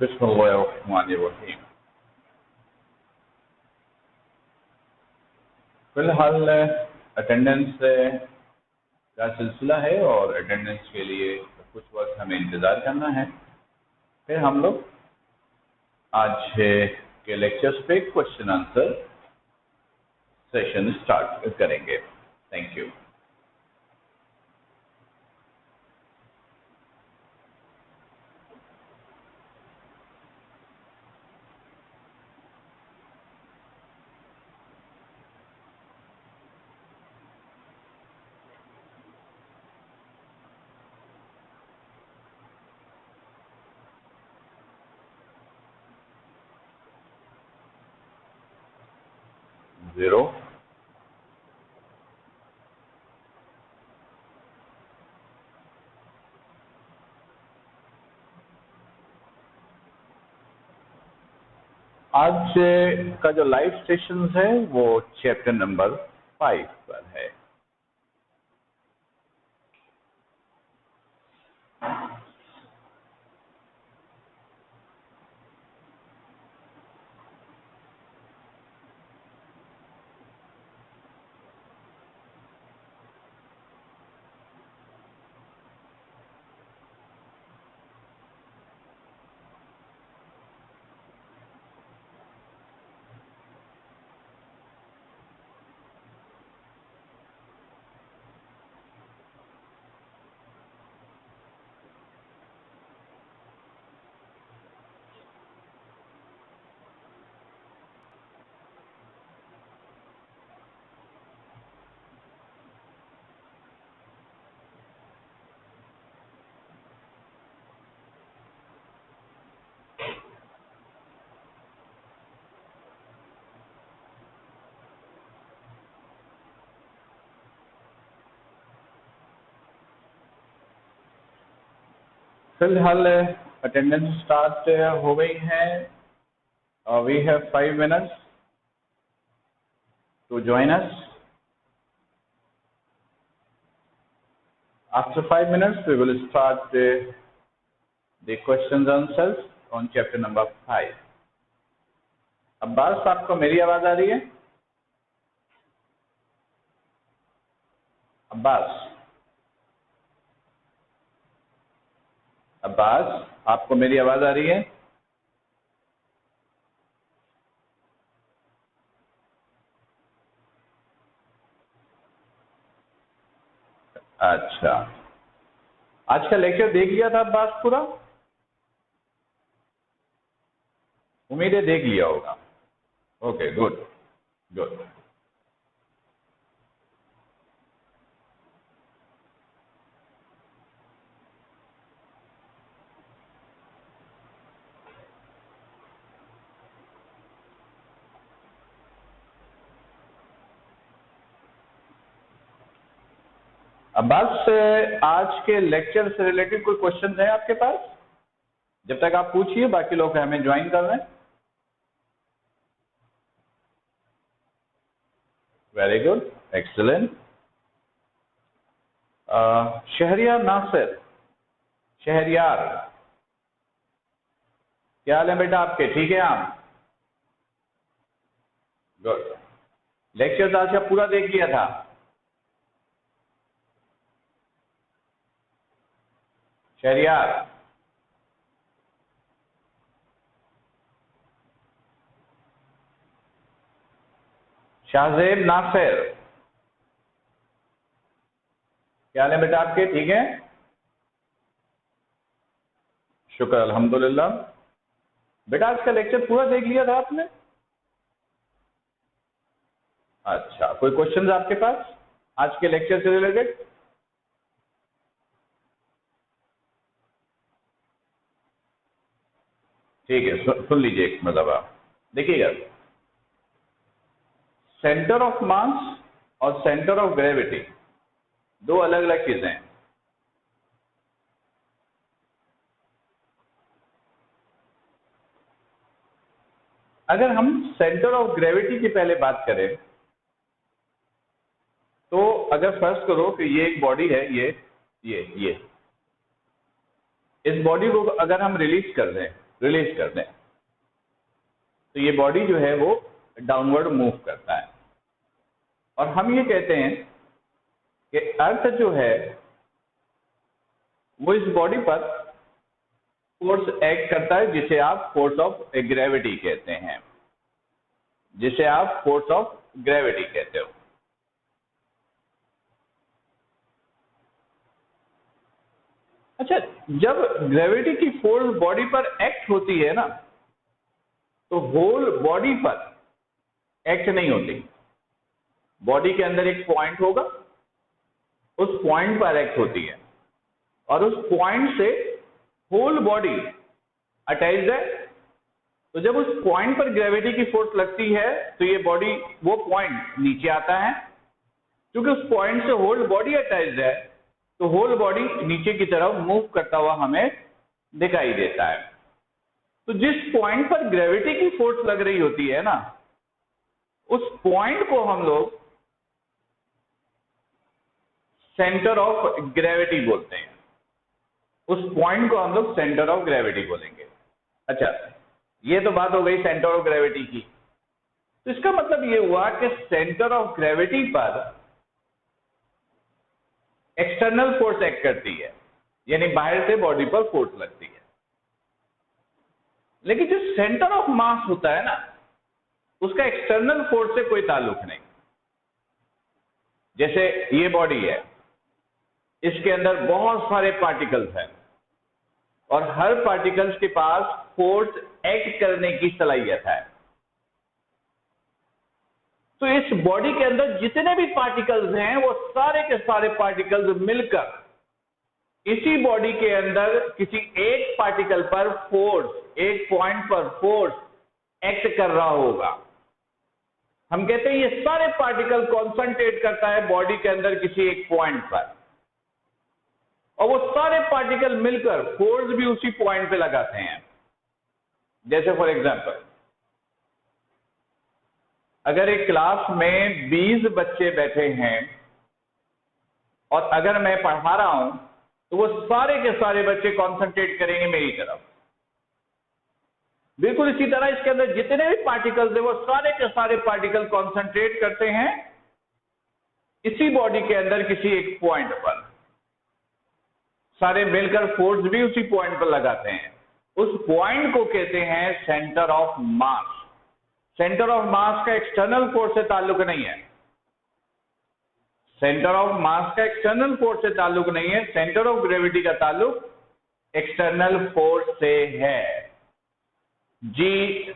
बिस्मिल्लाहिर्रहमानिर्रहीम। फिलहाल अटेंडेंस का सिलसिला है और अटेंडेंस के लिए कुछ वक्त हमें इंतज़ार करना है। फिर हम लोग आज के लेक्चर्स पे क्वेश्चन आंसर सेशन स्टार्ट करेंगे। Thank you. ज़ीरो, आज का जो लाइव सेशन है वो चैप्टर नंबर 5 पर है। फिलहाल अटेंडेंस स्टार्ट हो गई है। We have 5 minutes to join us. After 5 minutes, we will start the questions answers on chapter number 5. Abbas, आपको मेरी आवाज आ रही है? अब्बास, आपको मेरी आवाज आ रही है? अच्छा, आज का लेक्चर देख लिया था अब्बास पूरा? उम्मीद है देख लिया होगा। Okay, good good. अब्बास, आज के लेक्चर से रिलेटेड कोई क्वेश्चन है आपके पास? जब तक आप पूछिए, बाकी लोग हमें ज्वाइन कर रहे हैं। Very good, excellent. Shahryar Nasir, Shahryar, क्या हाल है बेटा आपके? ठीक है आप? गुड। लेक्चर आज का पूरा देख लिया था? शहरियार, शाहजेब नासिर, क्या हाल है बेटा आपके? ठीक है, शुक्र अल्हम्दुलिल्लाह। बेटा आज का लेक्चर पूरा देख लिया था आपने? अच्छा, कोई क्वेश्चन आपके पास आज के लेक्चर से रिलेटेड? ठीक है, सुन लीजिए एक मतलब आप देखिएगा, सेंटर ऑफ मास और सेंटर ऑफ ग्रेविटी दो अलग अलग चीजें हैं। अगर हम सेंटर ऑफ ग्रेविटी की पहले बात करें तो अगर फर्ज करो कि ये एक बॉडी है, ये इस बॉडी को अगर हम रिलीज कर दें रिलीज कर दें, तो ये बॉडी जो है वो डाउनवर्ड मूव करता है। और हम ये कहते हैं कि अर्थ जो है वो इस बॉडी पर फोर्स एक्ट करता है, जिसे आप फोर्स ऑफ ग्रेविटी कहते हैं, जिसे आप फोर्स ऑफ ग्रेविटी कहते हो। अच्छा, जब ग्रेविटी की फोर्स बॉडी पर एक्ट होती है ना, तो होल बॉडी पर एक्ट नहीं होती। बॉडी के अंदर एक पॉइंट होगा, उस पॉइंट पर एक्ट होती है, और उस पॉइंट से होल बॉडी अटैच्ड है। तो जब उस पॉइंट पर ग्रेविटी की फोर्स लगती है तो ये बॉडी, वो पॉइंट नीचे आता है। क्योंकि उस पॉइंट से होल बॉडी अटैच्ड है, तो होल बॉडी नीचे की तरफ मूव करता हुआ हमें दिखाई देता है। तो जिस पॉइंट पर ग्रेविटी की फोर्स लग रही होती है ना, उस पॉइंट को हम लोग सेंटर ऑफ ग्रेविटी बोलते हैं। उस पॉइंट को हम लोग सेंटर ऑफ ग्रेविटी बोलेंगे। अच्छा, ये तो बात हो गई सेंटर ऑफ ग्रेविटी की। तो इसका मतलब ये हुआ कि सेंटर ऑफ ग्रेविटी पर एक्सटर्नल फोर्स एक्ट करती है, यानी बाहर से बॉडी पर फोर्स लगती है। लेकिन जो सेंटर ऑफ मास होता है ना, उसका एक्सटर्नल फोर्स से कोई ताल्लुक नहीं। जैसे ये बॉडी है, इसके अंदर बहुत सारे पार्टिकल्स हैं, और हर पार्टिकल्स के पास फोर्स एक्ट करने की सलाहियत है। तो इस बॉडी के अंदर जितने भी पार्टिकल्स हैं, वो सारे के सारे पार्टिकल्स मिलकर इसी बॉडी के अंदर किसी एक पार्टिकल पर फोर्स, एक पॉइंट पर फोर्स एक्ट कर रहा होगा। हम कहते हैं ये सारे पार्टिकल कॉन्सेंट्रेट करता है बॉडी के अंदर किसी एक पॉइंट पर, और वो सारे पार्टिकल मिलकर फोर्स भी उसी पॉइंट पे लगाते हैं। जैसे फॉर एग्जांपल, अगर एक क्लास में 20 बच्चे बैठे हैं और अगर मैं पढ़ा रहा हूं, तो वो सारे के सारे बच्चे कंसंट्रेट करेंगे मेरी तरफ। बिल्कुल इसी तरह इसके अंदर जितने भी पार्टिकल्स हैं, वो सारे के सारे पार्टिकल कंसंट्रेट करते हैं इसी बॉडी के अंदर किसी एक पॉइंट पर। सारे मिलकर फोर्स भी उसी पॉइंट पर लगाते हैं। उस पॉइंट को कहते हैं centre of mass. Centre of mass का एक्सटर्नल फोर्स से ताल्लुक नहीं है। सेंटर ऑफ मास का एक्सटर्नल फोर्स से ताल्लुक नहीं है। सेंटर ऑफ ग्रेविटी का ताल्लुक एक्सटर्नल फोर्स से है। जी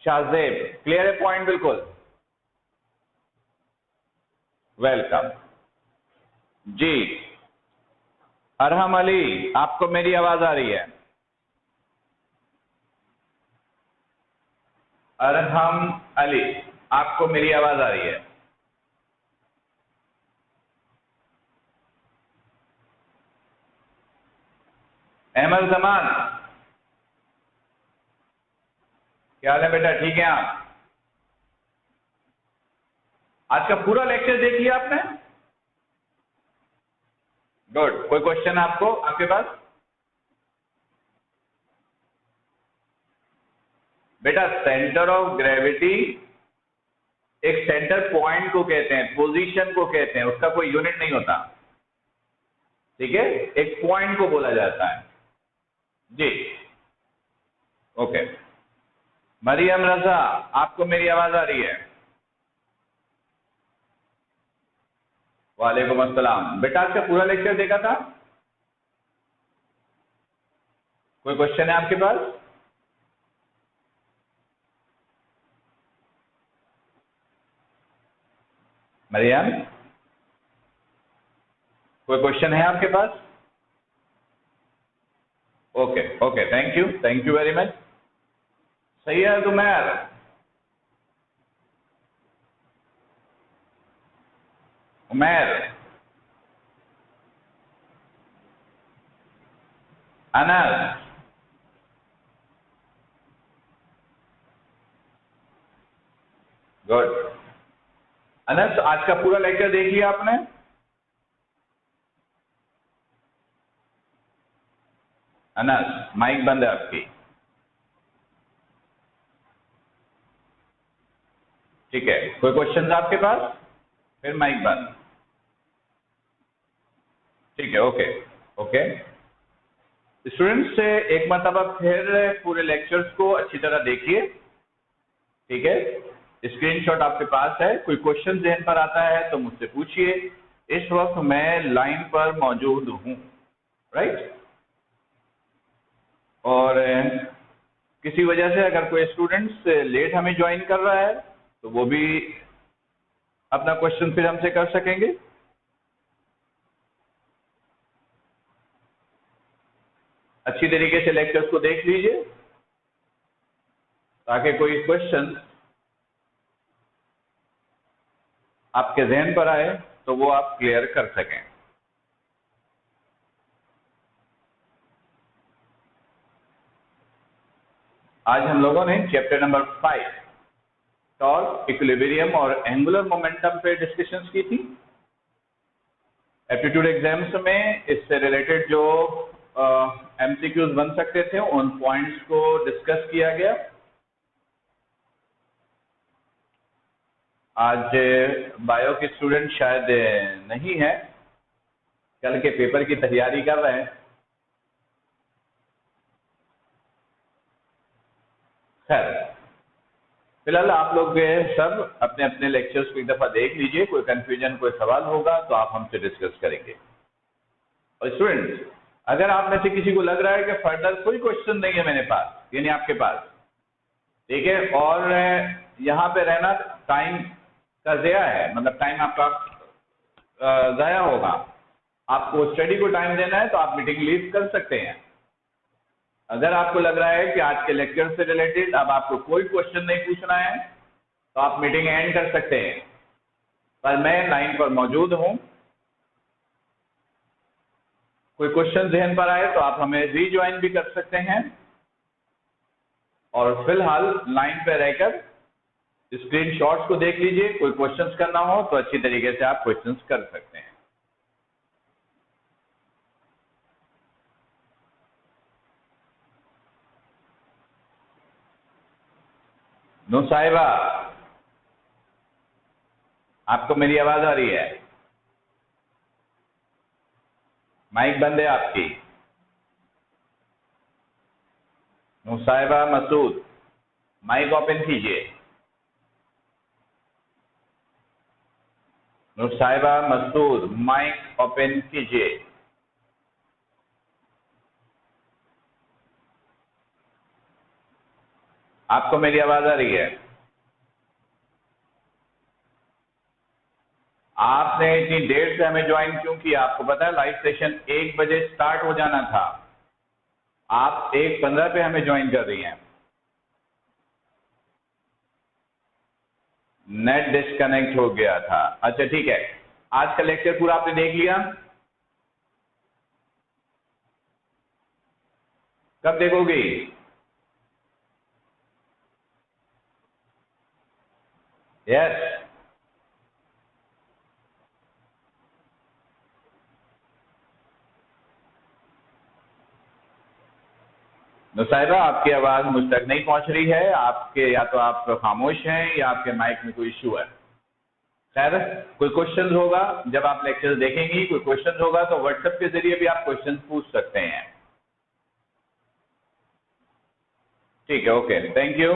शाहजेब, क्लियर है पॉइंट? बिल्कुल, वेलकम जी। अरहम अली, आपको मेरी आवाज आ रही है? अरहम अली, आपको मेरी आवाज आ रही है? अहमद जमान, क्या हाल है बेटा? ठीक है आप? आज का पूरा लेक्चर देखिए आपने? गुड। कोई क्वेश्चन आपको, आपके पास? बेटा, सेंटर ऑफ ग्रेविटी एक सेंटर पॉइंट को कहते हैं, पोजीशन को कहते हैं, उसका कोई यूनिट नहीं होता, ठीक है? एक पॉइंट को बोला जाता है जी। ओके, मरियम रजा, आपको मेरी आवाज आ रही है? वालेकुम अस्सलाम। बेटा, आज का पूरा लेक्चर देखा था? कोई क्वेश्चन है आपके पास? मरियम, कोई क्वेश्चन है आपके पास? Okay okay, thank you very much. Syed Umair, Anas, good. Anas, आज का पूरा लेक्चर देख लिया आपने? अनस, माइक बंद है आपकी। ठीक है, कोई क्वेश्चन आपके पास? फिर माइक बंद। ठीक है, ओके ओके। स्टूडेंट्स एक मरतबा फिर पूरे लेक्चर्स को अच्छी तरह देखिए। ठीक है, स्क्रीनशॉट आपके पास है, कोई क्वेश्चन ज़हन पर आता है तो मुझसे पूछिए। इस वक्त मैं लाइन पर मौजूद हूँ, राइट। और किसी वजह से अगर कोई स्टूडेंट्स लेट हमें ज्वाइन कर रहा है तो वो भी अपना क्वेश्चन फिर हमसे कर सकेंगे। अच्छी तरीके से लेक्चर्स को देख लीजिए ताकि कोई क्वेश्चन आपके जहन पर आए तो वो आप क्लियर कर सकें। आज हम लोगों ने चैप्टर नंबर 5 टॉर्क, इक्विलिब्रियम और एंगुलर मोमेंटम पे डिस्कशंस की थी। एप्टीट्यूड एग्जाम्स में इससे रिलेटेड जो एमसीक्यूज बन सकते थे उन पॉइंट्स को डिस्कस किया गया। आज बायो के स्टूडेंट शायद नहीं है, कल के पेपर की तैयारी कर रहे हैं। खैर, फिलहाल आप लोग सब अपने अपने लेक्चर्स को एक दफा देख लीजिए, कोई कंफ्यूजन, कोई सवाल होगा तो आप हमसे डिस्कस करेंगे। और स्टूडेंट्स, अगर आप में से किसी को लग रहा है कि फर्दर कोई क्वेश्चन नहीं है मेरे पास, यानी आपके पास, ठीक है, और यहाँ पे रहना टाइम का ज़या है, मतलब टाइम आपका ज़ाया होगा, आपको स्टडी को टाइम देना है तो आप मीटिंग लीव कर सकते हैं। अगर आपको लग रहा है कि आज के लेक्चर से रिलेटेड अब आपको कोई क्वेश्चन नहीं पूछना है तो आप मीटिंग एंड कर सकते हैं, पर मैं लाइन पर मौजूद हूं। कोई क्वेश्चन ज़हन पर आए तो आप हमें रीज्वाइन भी कर सकते हैं, और फिलहाल लाइन पे रहकर स्क्रीनशॉट्स को देख लीजिए। कोई क्वेश्चंस करना हो तो अच्छी तरीके से आप क्वेश्चंस कर सकते हैं। नो साहिबा, आपको मेरी आवाज आ रही है? माइक बंद है आपकी। नो साहिबा मसूद, माइक ओपन कीजिए। नो साहिबा मसूद, माइक ओपन कीजिए। आपको मेरी आवाज आ रही है? आपने इतनी देर से हमें ज्वाइन क्यों किया? आपको पता है लाइव सेशन 1 बजे स्टार्ट हो जाना था, आप 1:15 पे हमें ज्वाइन कर रही हैं। नेट डिस्कनेक्ट हो गया था। अच्छा ठीक है, आज का लेक्चर पूरा आपने देख लिया? कब देखोगी? यस। नो साहिबा, आपकी आवाज मुझ तक नहीं पहुंच रही है। आपके या तो आप खामोश हैं या आपके माइक में कोई इश्यू है। खैर, कोई क्वेश्चन होगा जब आप लेक्चर देखेंगी, कोई क्वेश्चन होगा तो व्हाट्सएप के जरिए भी आप क्वेश्चन पूछ सकते हैं। ठीक है, ओके, थैंक यू।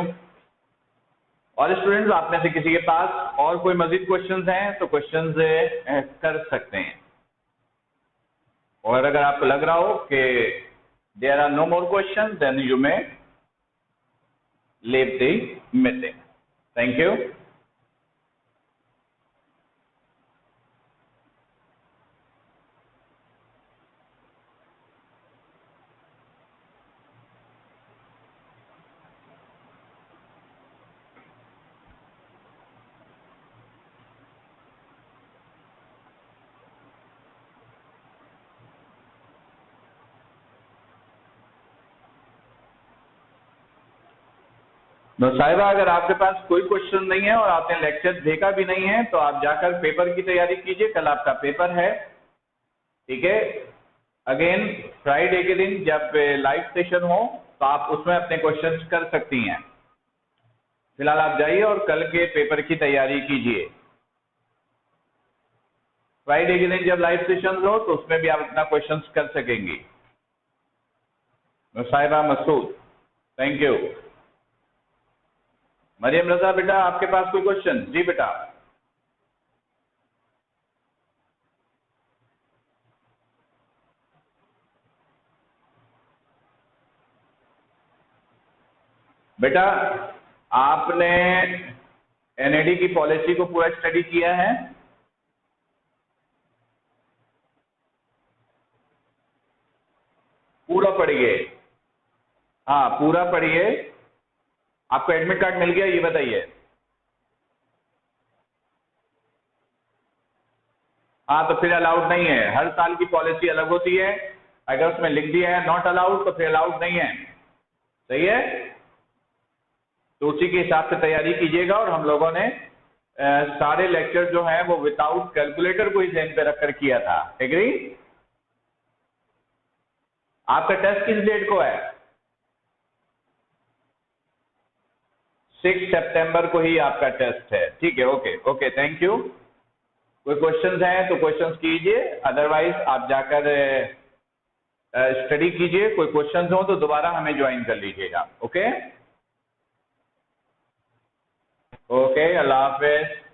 और स्टूडेंट्स, आप में से किसी के पास और कोई मजीद क्वेश्चंस हैं तो क्वेश्चंस कर सकते हैं, और अगर आपको लग रहा हो कि there are no more question then you may leave the meeting. Thank you. No Sahiba, अगर आपके पास कोई क्वेश्चन नहीं है और आपने लेक्चर देखा भी नहीं है तो आप जाकर पेपर की तैयारी कीजिए। कल आपका पेपर है, ठीक है। अगेन फ्राइडे के दिन जब लाइव सेशन हो तो आप उसमें अपने क्वेश्चंस कर सकती हैं। फिलहाल आप जाइए और कल के पेपर की तैयारी कीजिए। फ्राइडे के दिन जब लाइव सेशन हो तो उसमें भी आप अपना क्वेश्चंस कर सकेंगी। साहिबा मसूद, थैंक यू। मरियम रजा बेटा, आपके पास कोई क्वेश्चन? जी बेटा। बेटा आपने एनएडी की पॉलिसी को पूरा स्टडी किया है? पूरा पढ़िए। हाँ पूरा पढ़िए। आपको एडमिट कार्ड मिल गया ये बताइए? हाँ तो फिर अलाउड नहीं है। हर साल की पॉलिसी अलग होती है। अगर उसमें लिख दिया है नॉट अलाउड तो फिर अलाउड नहीं है। सही है? तो उसी के हिसाब से तैयारी कीजिएगा। और हम लोगों ने सारे लेक्चर जो हैं वो विदाउट कैलकुलेटर को ही ध्यान पे रखकर किया था। एग्री? आपका टेस्ट किस डेट को है? 6 सितंबर को ही आपका टेस्ट है। ठीक है, ओके ओके, थैंक यू। कोई क्वेश्चंस हैं तो क्वेश्चंस कीजिए, अदरवाइज आप जाकर स्टडी कीजिए। कोई क्वेश्चंस हो तो दोबारा हमें ज्वाइन कर लीजिएगा। ओके ओके, अल्लाह हाफिज।